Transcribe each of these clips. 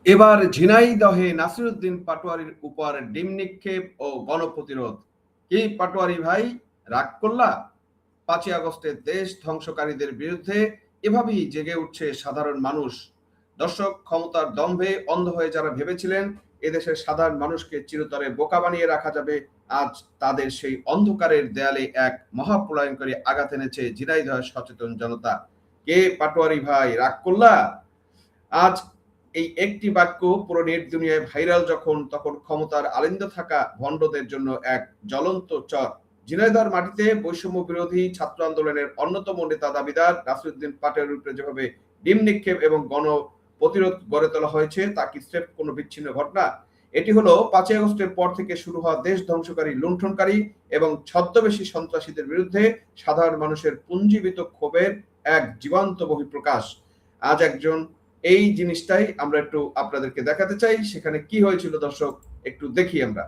এবার ঝিনাইদহে নাসিরউদ্দিন পাটোয়ারির উপর ডিম নিক্ষেপ ও গণপ্রতিরোধ। কি পাটোয়ারি ভাই, রাগ করলা? 5ই আগস্টে দেশ ধ্বংসকারীদের বিরুদ্ধে এভাবেই জেগে উঠছে সাধারণ মানুষ। দর্শক, ক্ষমতার দম্ভে অন্ধ হয়ে যারা ভেবেছিলেন এদেশের সাধারণ মানুষকে চিরতরে বোকা বানিয়ে রাখা যাবে, আজ তাদের সেই অন্ধকারের দেয়ালে এক মহাপ্রলয়ঙ্করী আঘাত এনেছে ঝিনাইদহের সচেতন জনতা। কে পাটোয়ারি ভাই, রাগ করলা? আজ এই একটি বাক্য পুরো নেট দুনিয়ায় ভাইরাল যখন, তখন ক্ষমতার আলিন্দ থাকা ভণ্ডদের জন্য এক জ্বলন্ত চর। ঝিনাইদহের মাটিতে বৈষম্য বিরোধী ছাত্র আন্দোলনের অন্যতম নেতা দাবিদার নাসিরউদ্দিন পাটোয়ারির উপরে যেভাবে ডিম নিক্ষেপ এবং গণ প্রতিরোধ গড়ে তোলা হয়েছে তা কি স্রেফ কোনো বিচ্ছিন্ন ঘটনা? এটি হলো 5ই আগস্টের পর থেকে শুরু হওয়া দেশ ধ্বংসকারী, লুণ্ঠনকারী এবং ছদ্মবেশী সন্ত্রাসীদের বিরুদ্ধে সাধারণ মানুষের পুঞ্জীবিত ক্ষোভের এক জীবন্ত বহিঃপ্রকাশ। আজ এই জিনিসটাই আমরা একটু আপনাদেরকে দেখাতে চাই। সেখানে কি হয়েছিল দর্শক, একটু দেখি আমরা।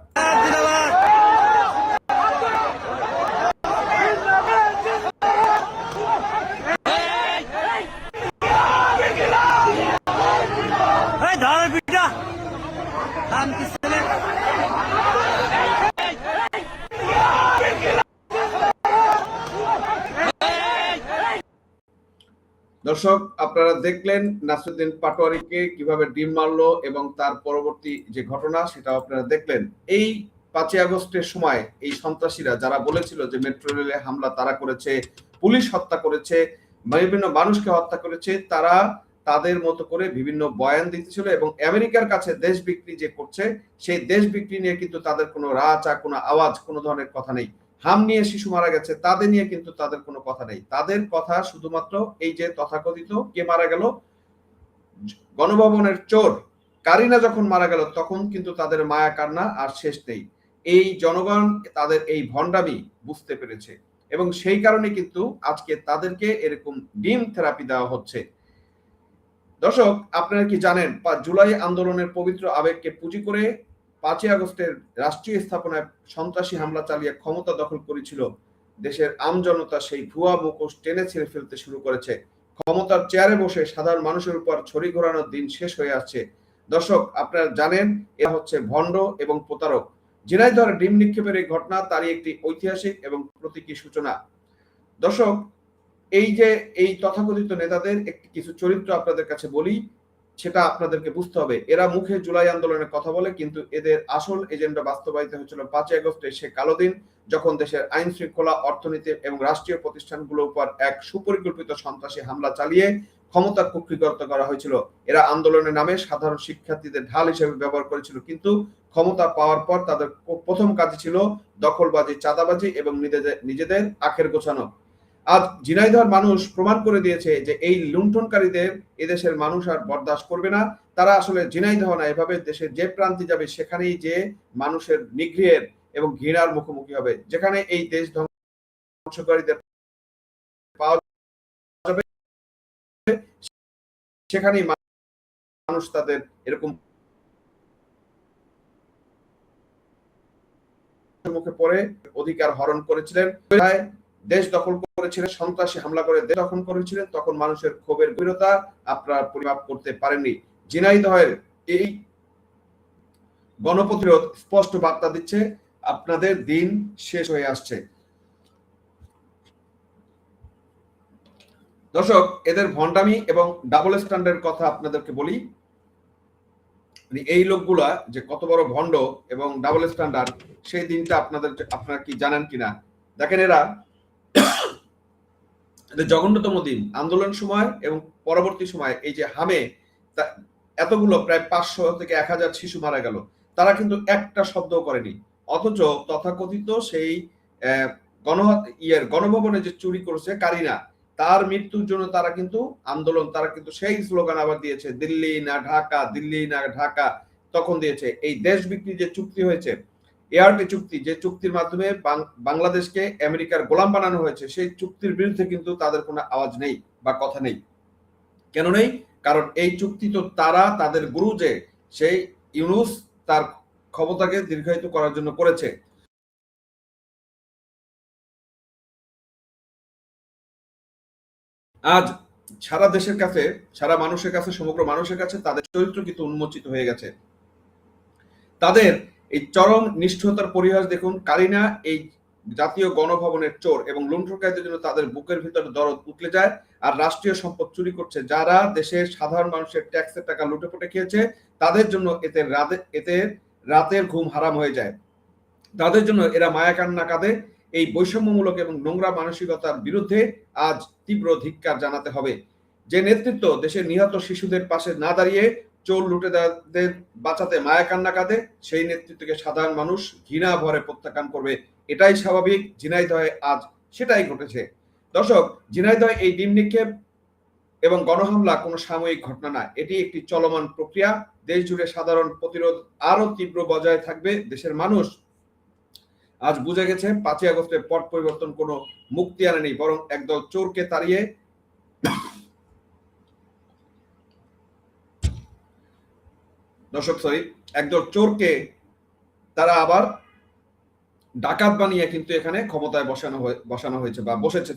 দর্শক, আপনারা দেখলেন নাসিরউদ্দিন পাটোয়ারিকে কিভাবে ডিম মারলো এবং তার পরবর্তী যে ঘটনা সেটা আপনারা দেখলেন। এই 5ই আগস্টের সময় এই সন্ত্রাসীরা যারা বলেছিল যে মেট্রো রেলে হামলা তারা করেছে, পুলিশ হত্যা করেছে, বিভিন্ন মানুষকে হত্যা করেছে, তারা তাদের মতো করে বিভিন্ন বয়ান দিতেছিল এবং আমেরিকার কাছে দেশ বিক্রি যে করছে সেই দেশ বিক্রি নিয়ে কিন্তু তাদের কোনো রাচা, কোনো আওয়াজ, কোনো ধরনের কথা নেই। হাম নিয়ে শিশু মারা গেছে তাদের নিয়ে কিন্তু তাদের কোনো কথা নেই। তাদের কথা শুধুমাত্র এই যে তথাকথিত কে মারা গেল, গণভবনের চোর কারিনা যখন মারা গেল তখন কিন্তু তাদের মায়া কান্না আর শেষ নেই। এই জনগণ তাদের এই ভণ্ডামি বুঝতে পেরেছে এবং সেই কারণে কিন্তু আজকে তাদেরকে এরকম ডিম থেরাপি দেওয়া হচ্ছে। দর্শক, আপনারা কি জানেন জুলাই আন্দোলনের পবিত্র আবেগকে পুঁজি করে 5ই আগস্টের রাষ্ট্রীয় স্থাপনায় সন্ত্রাসী হামলা চালিয়ে ক্ষমতা দখল করেছিল দেশের আমজনতা সেই ভুয়া মুখোশ টেনে ছিঁড়ে ফেলতে শুরু করেছে। ক্ষমতার চেয়ারে বসে সাধারণ মানুষের উপর ছড়ি ঘোরানোর দিন শেষ হয়ে আসছে। দর্শক, আপনারা জানেন এরা হচ্ছে ভণ্ড এবং প্রতারক। ঝিনাইদহের ডিম নিক্ষেপের এই ঘটনা তারই একটি ঐতিহাসিক এবং প্রতীকী সূচনা। দর্শক, এই তথাকথিত নেতাদের একটি কিছু চরিত্র আপনাদের কাছে বলি, সেটা আপনাদেরকে বুঝতে হবে। এরা মুখে জুলাই আন্দোলনের কথা বলে কিন্তু এদের আসল এজেন্ডা বাস্তবায়িত হয়েছিল 5ই আগস্টে সে কালো দিন, যখন দেশের আইন শৃঙ্খলা, অর্থনীতি এবং রাষ্ট্রীয় প্রতিষ্ঠানগুলোর উপর এক সুপরিকল্পিত সন্ত্রাসী হামলা চালিয়ে ক্ষমতা কুক্ষিগত করা হয়েছিল। এরা আন্দোলনের নামে সাধারণ শিক্ষার্থীদের ঢাল হিসেবে ব্যবহার করেছিল, কিন্তু ক্ষমতা পাওয়ার পর তাদের প্রথম কাজ ছিল দখলবাজি, চাঁদাবাজি এবং নিজেদের আখের গোছানো। আজ ঝিনাইদহের মানুষ প্রমাণ করে দিয়েছে যে এই লুণ্ঠনকারীদের এদেশের মানুষ আর বরদাস্ত করবে না। তারা আসলে ঝিনাইদহ না, এভাবে দেশের যে প্রান্তে যাবে সেখানেই যে মানুষের নিগৃহের এবং ঘৃণার মুখোমুখি হবে। যেখানে এই দেশ ধ্বংসকারীদের পাওয়া যাবে সেখানেই মানুষ তাদের এরকম মুখে পড়ে অধিকার হরণ করেছিলেন, দেশ দখল করেছিলেন, সন্ত্রাসী হামলা করে দেশ দখল করেছিলেন, তখন মানুষের ক্ষোভের গভীরতা আপনারা পরিমাপ করতে পারেননি। ঝিনাইদহের এই গণপ্রতিরোধ স্পষ্ট বার্তা দিচ্ছে আপনাদের দিন শেষ হয়ে আসছে। দর্শক, এদের ভণ্ডামি এবং ডাবল স্ট্যান্ডার্ডের কথা আপনাদেরকে বলি। এই লোকগুলা যে কত বড় ভণ্ড এবং ডাবল স্ট্যান্ডার্ড সেই দিনটা আপনারা কি জানেন কিনা দেখেন। এরা জঘন্যতম দিন আন্দোলন সময় এবং পরবর্তী সময় এই যে হামে এতগুলো প্রায় 500 থেকে 1000 শিশু মারা গেল, তারা কিন্তু একটা শব্দ করেনি। অথচ তথাকথিত সেই গণভবনে যে চুরি করেছে কারিনা, তার মৃত্যুর জন্য তারা কিন্তু সেই স্লোগান আবার দিয়েছে, দিল্লি না ঢাকা, দিল্লি না ঢাকা। তখন দিয়েছে এই দেশ বিক্রি যে চুক্তি হয়েছে, এআরটি চুক্তি, যে চুক্তির মাধ্যমে বাংলাদেশকে আমেরিকার গোলাম বানানো হয়েছে, সেই চুক্তির বিরুদ্ধে কিন্তু তাদের কোনো আওয়াজ নেই বা কথা নেই। কেন নেই? কারণ এই চুক্তি তো তারা তাদের গুরু যে সেই ইউনূস তার ক্ষমতাকে দীর্ঘায়িত করার জন্য করেছে। আজ সারা দেশের কাছে, সারা মানুষের কাছে, সমগ্র মানুষের কাছে তাদের চরিত্র কিন্তু উন্মোচিত হয়ে গেছে। তাদের এই চরম নিষ্ঠুরতার পরিহাস দেখুন। কারিনা এই জাতীয় গণভবনের চোর এবং লুণ্ঠনকারীদের জন্য তাদের বুকের ভিতরে দরদ উতলে যায়। আর রাষ্ট্রীয় সম্পদ চুরি করছে যারা দেশের সাধারণ মানুষের ট্যাক্সের টাকা লুটেপুটে খেয়েছে, তাদের জন্য এতে রাতের ঘুম হারাম হয়ে যায়। তাদের জন্য এরা মায়া কান্না কাঁদে। এই বৈষম্যমূলক এবং নোংরা মানসিকতার বিরুদ্ধে আজ তীব্র ধিক্কার জানাতে হবে। যে নেতৃত্ব দেশের নিহত শিশুদের পাশে না দাঁড়িয়ে চোর লুটেরাদের বাঁচাতে মায়া কান্না কাঁদে, সেই নেতৃত্বকে সাধারণ মানুষ ঘৃণা ভরে প্রত্যাখ্যান করবে। এটাই স্বাভাবিক। ঝিনাইদহে আজ সেটাই ঘটেছে। দর্শক, ঝিনাইদহে এই ডিম নিক্ষেপ এবং গণহামলা কোনো সাময়িক ঘটনা না, এটি একটি চলমান প্রক্রিয়া। দেশ জুড়ে সাধারণ প্রতিরোধ আরো তীব্র বজায় থাকবে। দেশের মানুষ আজ বুঝে গেছে 5ই আগস্টের পট পরিবর্তন কোনো মুক্তি আনেনি, বরং একদল চোরকে তাড়িয়ে একদল চোরকে তারা আবার ডাকাত বানিয়ে কিন্তু এখানে ক্ষমতায় বসানো হয়েছে বা বসেছে।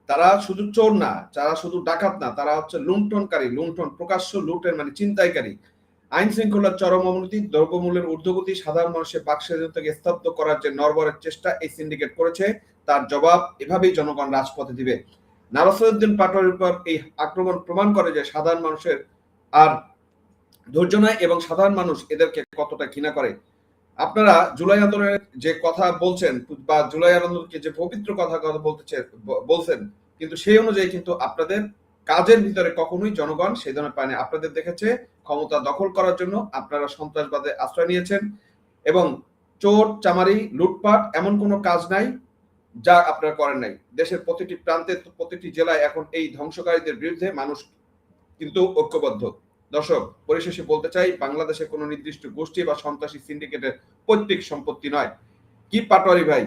তারা শুধু চোর না, তারা শুধু ডাকাত না, তারা হচ্ছে লুণ্ঠনকারী, লুণ্ঠন প্রকাশ্য লুটের মানে ছিনতাইকারী। আইন শৃঙ্খলার চরম অবনতি, দ্রব্যমূল্যের ঊর্ধ্বগতি, সাধারণ মানুষের বাকস্বাধীনতাকে স্তব্ধ করার যে নরবরের চেষ্টা এই সিন্ডিকেট করেছে, তার জবাব এভাবেই জনগণ রাজপথে দিবে। নাসিরউদ্দিন পাটোয়ারির উপর এই আক্রমণ প্রমাণ করে যে সাধারণ মানুষের আর ধৈর্য নাই এবং সাধারণ মানুষ এদেরকে কতটা ঘৃণা করে। আপনারা জুলাই আন্দোলনের যে কথা বলছেন বা জুলাই আন্দোলনকে যে পবিত্র কথা বলছেন, কিন্তু সেই অনুযায়ী কিন্তু আপনাদের কাজের ভিতরে কখনোই জনগণ সেই ধরনের পায়নি। আপনাদের দেখেছে ক্ষমতা দখল করার জন্য আপনারা সন্ত্রাসবাদে আশ্রয় নিয়েছেন এবং চোর চামারি লুটপাট এমন কোনো কাজ নাই যা আপনারা করেন নাই। দেশের প্রতিটি প্রান্তে, প্রতিটি জেলায় এখন এই ধ্বংসকারীদের বিরুদ্ধে মানুষ কিন্তু ঐক্যবদ্ধ। দর্শক, পরিশেষে বলতে চাই, বাংলাদেশে কোনো নির্দিষ্ট গোষ্ঠী বা সন্ত্রাসী সিন্ডিকেটের পৈতৃক সম্পত্তি নয়। কি পাটোয়ারি ভাই,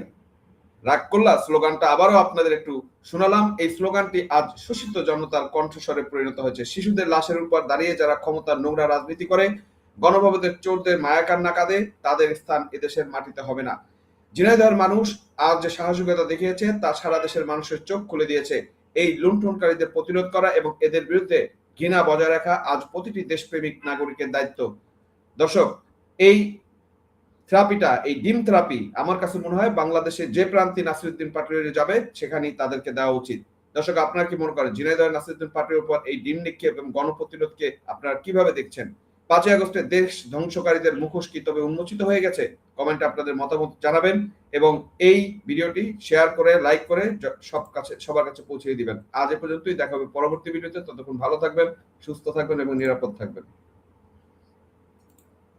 রাগ করলা? স্লোগানটা আবারও আপনাদের একটু শোনালাম। এই স্লোগানটি আজ শোষিত জনতার কণ্ঠস্বরে পরিণত হয়েছে। শিশুদের লাশের উপর দাঁড়িয়ে যারা ক্ষমতার নোংরা রাজনীতি করে, গণভবনের চোরদের মায়া কান্না কাঁদে, তাদের স্থান এদেশের মাটিতে হবে না। ঝিনাইদহের মানুষ আজ যে সাহসিকতা দেখিয়েছে তা সারা দেশের মানুষের চোখ খুলে দিয়েছে। এই লুণ্ঠনকারীদের প্রতিরোধ করা এবং এদের বিরুদ্ধে ঘৃণা বজায় রাখা আজ প্রতিটি দেশপ্রেমিক নাগরিকের দায়িত্ব। দর্শক, এই থেরাপিটা, এই ডিম থেরাপি আমার কাছে মনে হয় বাংলাদেশে যে প্রান্তে নাসিরউদ্দিন পাটোয়ারি যাবে সেখানেই তাদেরকে দেওয়া উচিত। দর্শক, আপনারা কি মনে করেন ঝিনাইদহের নাসিরউদ্দিন পাটোয়ারির উপর এই ডিম নিক্ষেপ এবং গণপ্রতিরোধকে আপনারা কিভাবে দেখছেন? 5ই আগস্টে দেশ ধ্বংসকারীদের মুখোশ কি তবে উন্মোচিত হয়ে গেছে? কমেন্টে আপনাদের মতামত জানাবেন এবং এই ভিডিওটি শেয়ার করে, লাইক করে সবার কাছে পৌঁছে দিবেন। আজ এ পর্যন্তই, দেখা হবে পরবর্তী ভিডিওতে। ততক্ষণ ভালো থাকবেন, সুস্থ থাকবেন এবং নিরাপদ থাকবেন।